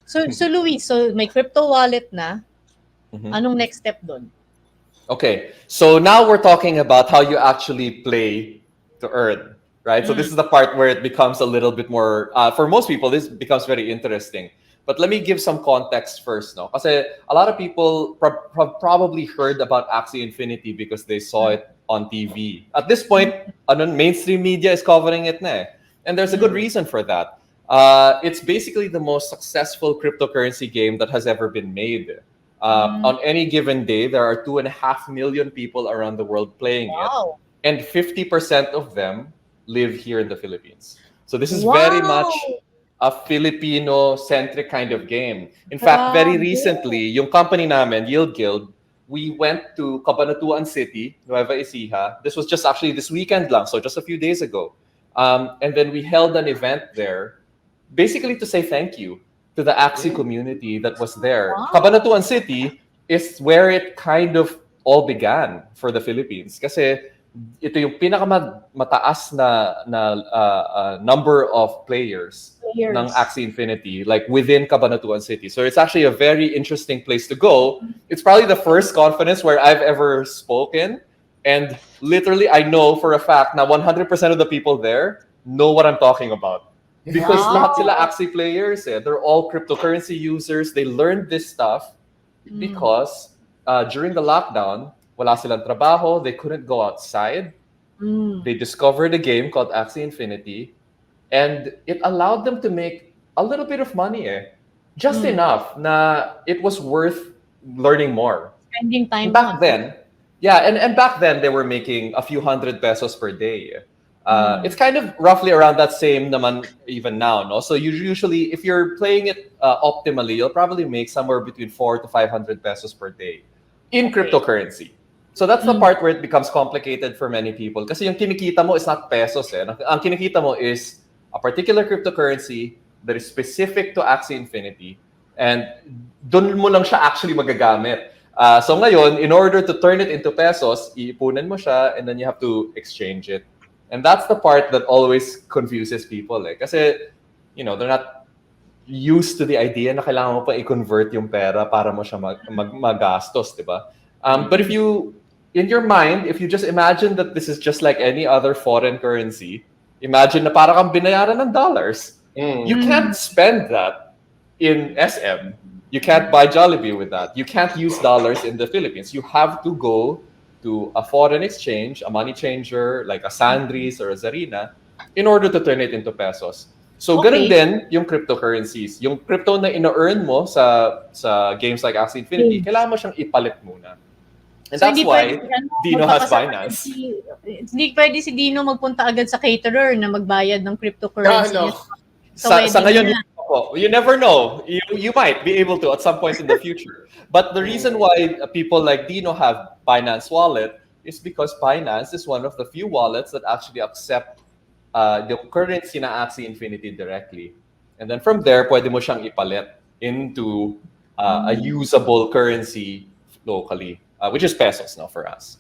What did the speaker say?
So Luis, so may crypto wallet na. Anong next step doon? Okay, so now we're talking about how you actually play to earn, right? So this is the part where it becomes a little bit more, for most people, this becomes very interesting. But let me give some context first, no? Kasi a lot of people probably heard about Axie Infinity because they saw it on TV. At this point, mainstream media is covering it na eh. And there's a good reason for that. It's basically the most successful cryptocurrency game that has ever been made. On any given day, there are 2.5 million people around the world playing it, and 50% of them live here in the Philippines. So this is very much a Filipino-centric kind of game. In fact, very recently, yung company namin, Yield Guild, we went to Cabanatuan City, Nueva Ecija. This was just actually this weekend lang, so just a few days ago. And then we held an event there, basically to say thank you to the Axie community that was there. Cabanatuan City is where it kind of all began for the Philippines. Kasi ito yung pinakamataas na number of players ng Axie Infinity, like within Cabanatuan City. So it's actually a very interesting place to go. It's probably the first conference where I've ever spoken. And literally, I know for a fact na 100% of the people there know what I'm talking about. Because lahat sila Axie players eh. They're all cryptocurrency users. They learned this stuff because during the lockdown, wala silang trabaho. They couldn't go outside. They discovered a game called Axie Infinity. And it allowed them to make a little bit of money eh. Just enough na it was worth learning more. Spending time back then, and back then they were making a few hundred pesos per day. It's kind of roughly around that same naman even now, no? So usually, if you're playing it optimally, you'll probably make somewhere between 400 to 500 pesos per day in cryptocurrency. So that's the part where it becomes complicated for many people. Kasi yung kinikita mo is not pesos eh. Ang kinikita mo is a particular cryptocurrency that is specific to Axie Infinity, and dun mo lang siya actually magagamit. So ngayon, in order to turn it into pesos, iipunan mo siya, and then you have to exchange it. And that's the part that always confuses people eh. Kasi, you know, they're not used to the idea na kailangan mo pa i-convert yung pera para mo siya magastos, di ba? But if you, in your mind, if you just imagine that this is just like any other foreign currency, imagine na para kang binayaran ng dollars. You can't spend that in SM. You can't buy Jollibee with that. You can't use dollars in the Philippines. You have to go to a foreign exchange, a money changer, like a Sandries or a Zarina, in order to turn it into pesos. So, ganun din yung cryptocurrencies. Yung crypto na ino-earn mo sa games like Axie Infinity, kailangan mo siyang ipalit muna. And so that's why Dino has Binance. Hindi pwede si Dino magpunta agad sa caterer na magbayad ng cryptocurrency. Sa ngayon, you never know. You might be able to at some point in the future. But the reason why people like Dino have Binance Wallet is because Binance is one of the few wallets that actually accept the currency na Axie Infinity directly. And then from there, pwede mo siyang ipalit into a usable currency locally, which is pesos now for us.